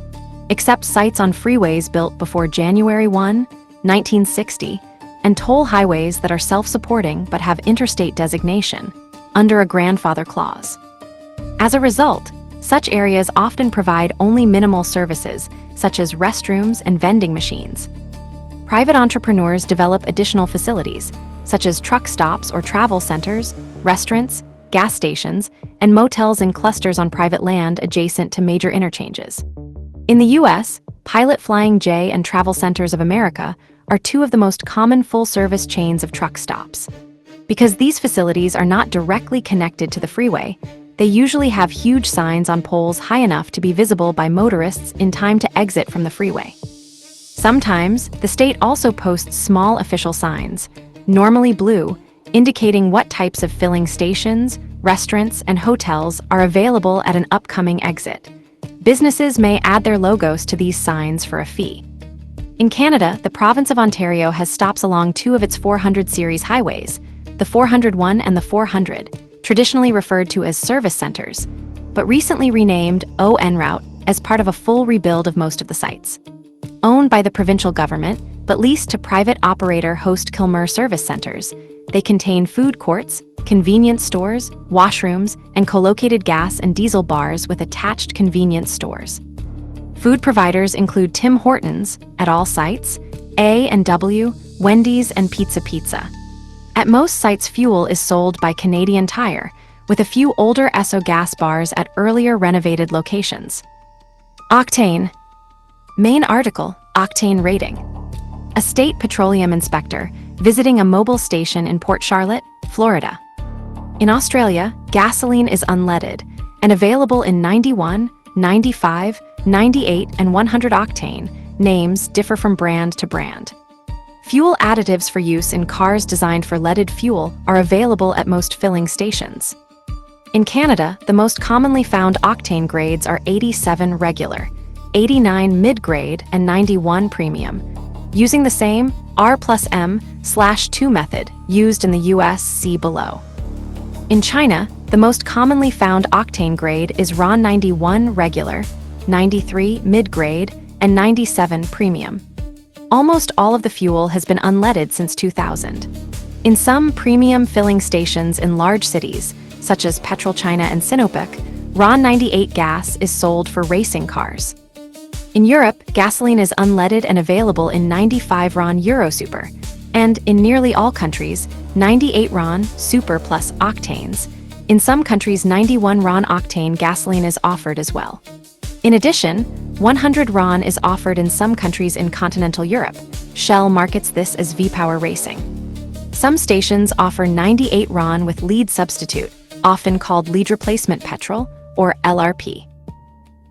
Except sites on freeways built before January 1, 1960, and toll highways that are self-supporting but have interstate designation, under a grandfather clause. As a result, such areas often provide only minimal services, such as restrooms and vending machines. Private entrepreneurs develop additional facilities, such as truck stops or travel centers, restaurants, gas stations, and motels in clusters on private land adjacent to major interchanges. In the US, Pilot Flying J and Travel Centers of America are two of the most common full-service chains of truck stops. Because these facilities are not directly connected to the freeway, they usually have huge signs on poles high enough to be visible by motorists in time to exit from the freeway. Sometimes, the state also posts small official signs, normally blue, indicating what types of filling stations, restaurants, and hotels are available at an upcoming exit. Businesses may add their logos to these signs for a fee. In Canada, the province of Ontario has stops along two of its 400 series highways, the 401 and the 400, traditionally referred to as service centers, but recently renamed ON Route as part of a full rebuild of most of the sites. Owned by the provincial government, but leased to private operator Host Kilmer Service Centers, they contain food courts, convenience stores, washrooms, and co-located gas and diesel bars with attached convenience stores. Food providers include Tim Hortons at all sites, A&W, Wendy's, and Pizza. At most sites, fuel is sold by Canadian Tire, with a few older Esso gas bars at earlier renovated locations. Octane. Main article, Octane Rating. A state petroleum inspector visiting a mobile station in Port Charlotte, Florida. In Australia, gasoline is unleaded and available in 91, 95, 98, and 100 octane. Names differ from brand to brand. Fuel additives for use in cars designed for leaded fuel are available at most filling stations. In Canada, the most commonly found octane grades are 87 regular, 89 mid-grade, and 91 premium, using the same R+M/2 method used in the US. See below. In China, the most commonly found octane grade is RON 91 regular, 93 mid-grade, and 97 premium. Almost all of the fuel has been unleaded since 2000. In some premium filling stations in large cities, such as PetrolChina and Sinopec, RON 98 gas is sold for racing cars. In Europe, gasoline is unleaded and available in 95 RON Euro Super, and in nearly all countries, 98 RON Super plus octanes. In some countries, 91 RON octane gasoline is offered as well. In addition, 100 RON is offered in some countries in continental Europe. Shell markets this as V-Power Racing. Some stations offer 98 RON with lead substitute, often called lead replacement petrol, or LRP.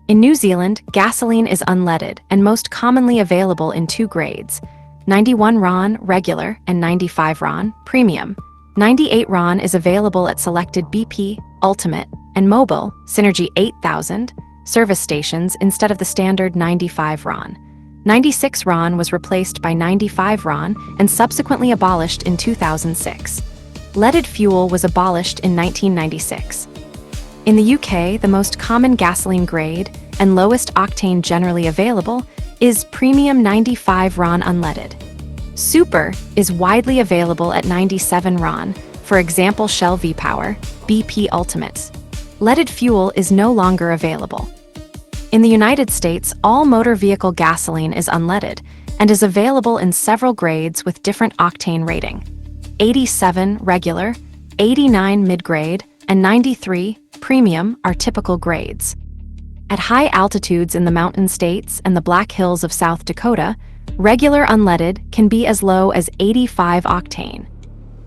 In New Zealand, gasoline is unleaded and most commonly available in two grades, 91 RON regular and 95 RON premium. 98 RON is available at selected BP, Ultimate, and Mobil, Synergy 8000, service stations instead of the standard 95 RON. 96 RON was replaced by 95 RON and subsequently abolished in 2006. Leaded fuel was abolished in 1996. In the UK, the most common gasoline grade and lowest octane generally available, is Premium 95 RON unleaded. Super is widely available at 97 RON, for example Shell V-Power, BP Ultimates. Leaded fuel is no longer available. In the United States, all motor vehicle gasoline is unleaded and is available in several grades with different octane rating. 87 regular, 89 mid-grade, and 93 premium are typical grades. At high altitudes in the mountain states and the Black Hills of South Dakota, regular unleaded can be as low as 85 octane.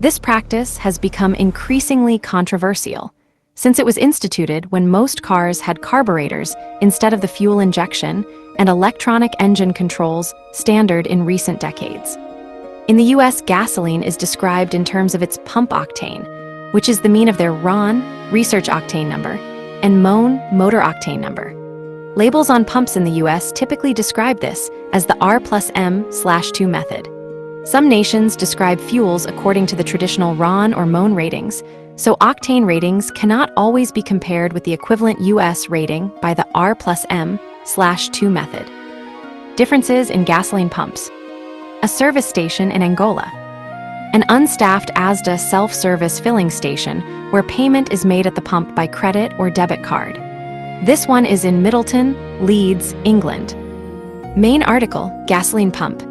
This practice has become increasingly controversial, since it was instituted when most cars had carburetors instead of the fuel injection and electronic engine controls standard in recent decades. In the US, gasoline is described in terms of its pump octane, which is the mean of their RON, research octane number, and MON, motor octane number. Labels on pumps in the US typically describe this as the R+M/2 method. Some nations describe fuels according to the traditional RON or MON ratings, so octane ratings cannot always be compared with the equivalent US rating by the R+M/2 method. Differences in gasoline pumps. A service station in Angola. An unstaffed ASDA self-service filling station where payment is made at the pump by credit or debit card. This one is in Middleton, Leeds, England. Main article, gasoline pump.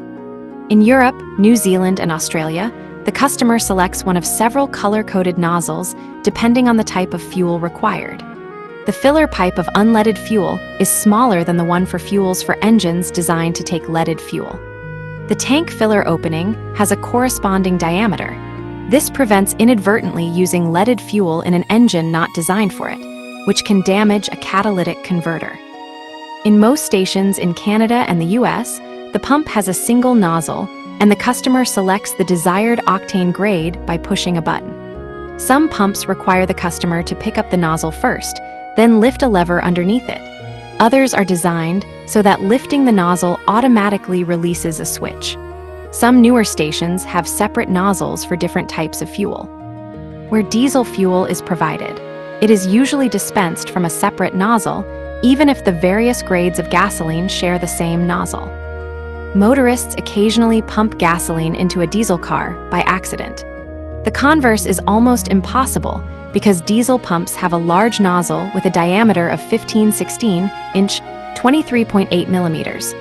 In Europe, New Zealand, and Australia, the customer selects one of several color-coded nozzles depending on the type of fuel required. The filler pipe of unleaded fuel is smaller than the one for fuels for engines designed to take leaded fuel. The tank filler opening has a corresponding diameter. This prevents inadvertently using leaded fuel in an engine not designed for it, which can damage a catalytic converter. In most stations in Canada and the US, the pump has a single nozzle, and the customer selects the desired octane grade by pushing a button. Some pumps require the customer to pick up the nozzle first, then lift a lever underneath it. Others are designed so that lifting the nozzle automatically releases a switch. Some newer stations have separate nozzles for different types of fuel. Where diesel fuel is provided, it is usually dispensed from a separate nozzle, even if the various grades of gasoline share the same nozzle. Motorists occasionally pump gasoline into a diesel car by accident. The converse is almost impossible because diesel pumps have a large nozzle with a diameter of 15/16" 23.8 millimeters,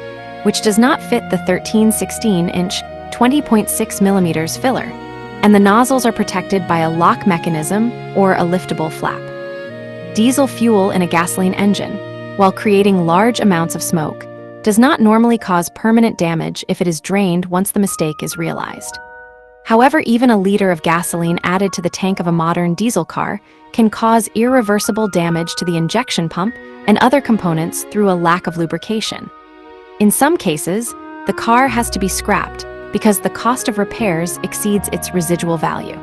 which does not fit the 13/16" 20.6 millimeters filler, and the nozzles are protected by a lock mechanism or a liftable flap. Diesel fuel in a gasoline engine, while creating large amounts of smoke, does not normally cause permanent damage if it is drained once the mistake is realized. However, even a liter of gasoline added to the tank of a modern diesel car can cause irreversible damage to the injection pump and other components through a lack of lubrication. In some cases, the car has to be scrapped because the cost of repairs exceeds its residual value.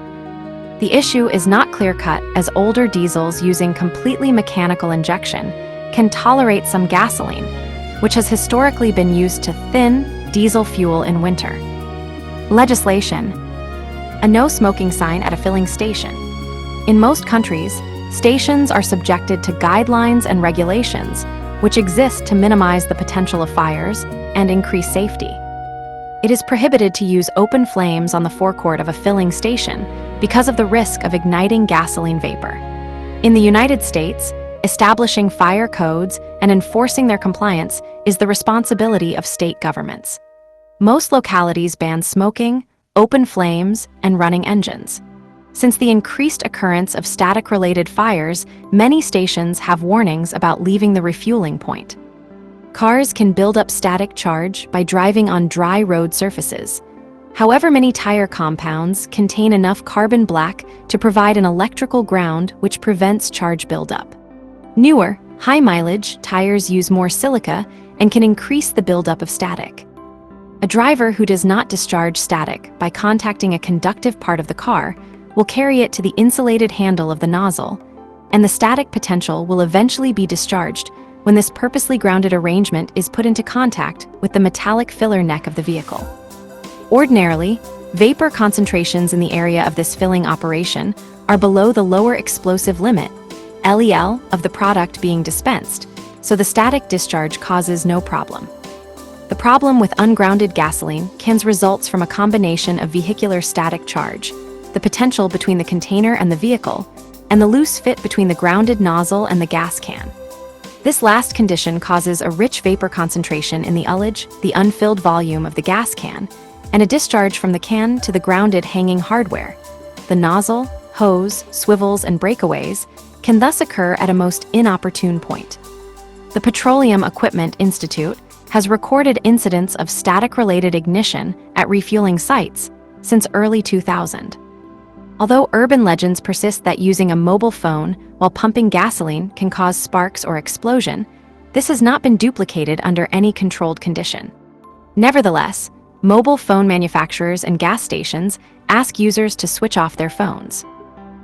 The issue is not clear-cut, as older diesels using completely mechanical injection can tolerate some gasoline, which has historically been used to thin diesel fuel in winter. Legislation. A no smoking sign at a filling station. In most countries, stations are subjected to guidelines and regulations which exist to minimize the potential of fires and increase safety. It is prohibited to use open flames on the forecourt of a filling station because of the risk of igniting gasoline vapor. In the United States, establishing fire codes and enforcing their compliance is the responsibility of state governments. Most localities ban smoking, open flames, and running engines. Since the increased occurrence of static-related fires, many stations have warnings about leaving the refueling point. Cars can build up static charge by driving on dry road surfaces. However, many tire compounds contain enough carbon black to provide an electrical ground which prevents charge buildup. Newer, high-mileage tires use more silica and can increase the buildup of static. A driver who does not discharge static by contacting a conductive part of the car will carry it to the insulated handle of the nozzle, and the static potential will eventually be discharged when this purposely grounded arrangement is put into contact with the metallic filler neck of the vehicle. Ordinarily, vapor concentrations in the area of this filling operation are below the lower explosive limit, LEL, of the product being dispensed, so the static discharge causes no problem. The problem with ungrounded gasoline cans results from a combination of vehicular static charge, the potential between the container and the vehicle, and the loose fit between the grounded nozzle and the gas can. This last condition causes a rich vapor concentration in the ullage, the unfilled volume of the gas can, and a discharge from the can to the grounded hanging hardware. The nozzle, hose, swivels, and breakaways can thus occur at a most inopportune point. The Petroleum Equipment Institute has recorded incidents of static-related ignition at refueling sites since early 2000. Although urban legends persist that using a mobile phone while pumping gasoline can cause sparks or explosion, this has not been duplicated under any controlled condition. Nevertheless, mobile phone manufacturers and gas stations ask users to switch off their phones.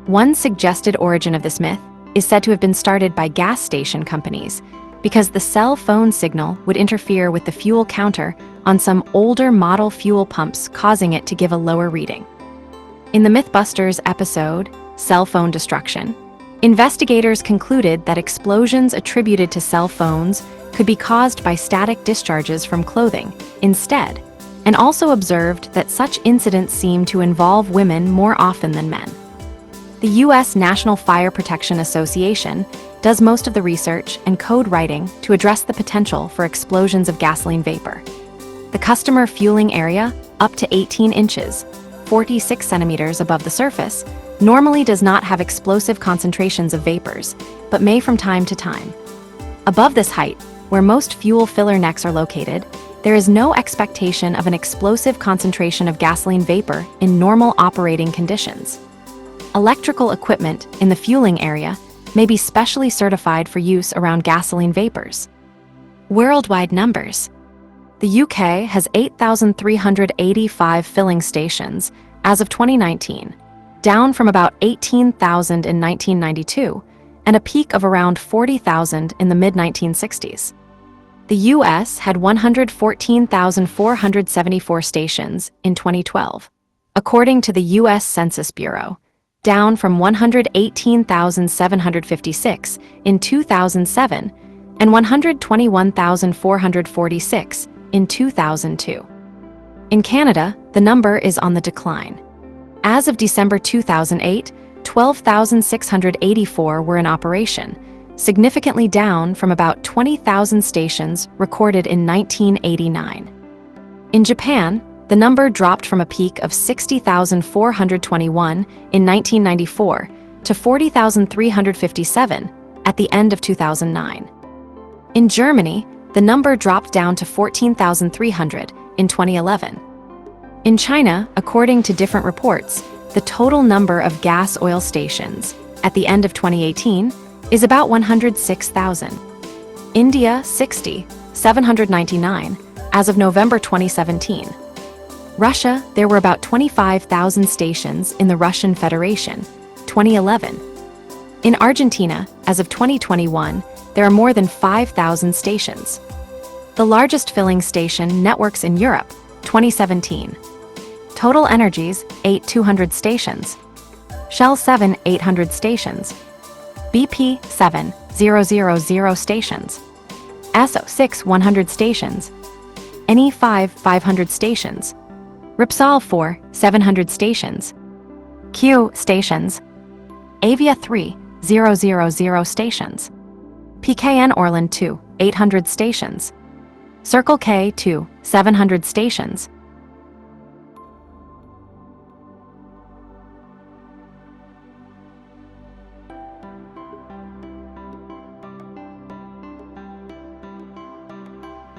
One suggested origin of this myth is said to have been started by gas station companies because the cell phone signal would interfere with the fuel counter on some older model fuel pumps, causing it to give a lower reading. In the Mythbusters episode, Cell Phone Destruction, investigators concluded that explosions attributed to cell phones could be caused by static discharges from clothing instead, and also observed that such incidents seem to involve women more often than men. The U.S. National Fire Protection Association does most of the research and code writing to address the potential for explosions of gasoline vapor. The customer fueling area, up to 18 inches, 46 centimeters above the surface, normally does not have explosive concentrations of vapors, but may from time to time. Above this height, where most fuel filler necks are located, there is no expectation of an explosive concentration of gasoline vapor in normal operating conditions. Electrical equipment in the fueling area may be specially certified for use around gasoline vapors. Worldwide numbers. The UK has 8,385 filling stations as of 2019, down from about 18,000 in 1992, and a peak of around 40,000 in the mid-1960s. The US had 114,474 stations in 2012, according to the US Census Bureau, down from 118,756 in 2007 and 121,446 in 2002. In Canada, the number is on the decline. As of December 2008, 12,684 were in operation, significantly down from about 20,000 stations recorded in 1989. In Japan, the number dropped from a peak of 60,421 in 1994 to 40,357 at the end of 2009. In Germany, the number dropped down to 14,300 in 2011. In China, according to different reports, the total number of gas oil stations at the end of 2018 is about 106,000. India, 799 as of November 2017. Russia, there were about 25,000 stations in the Russian Federation, 2011. In Argentina, as of 2021, there are more than 5,000 stations. The largest filling station networks in Europe, 2017. Total Energies, 200 stations. Shell 800 stations. BP 7,000 stations. Esso 100 stations. NE 500 stations. Repsol 700 stations. Q stations. Avia 3,000 stations. PKN Orlen 800 stations. Circle K 700 stations.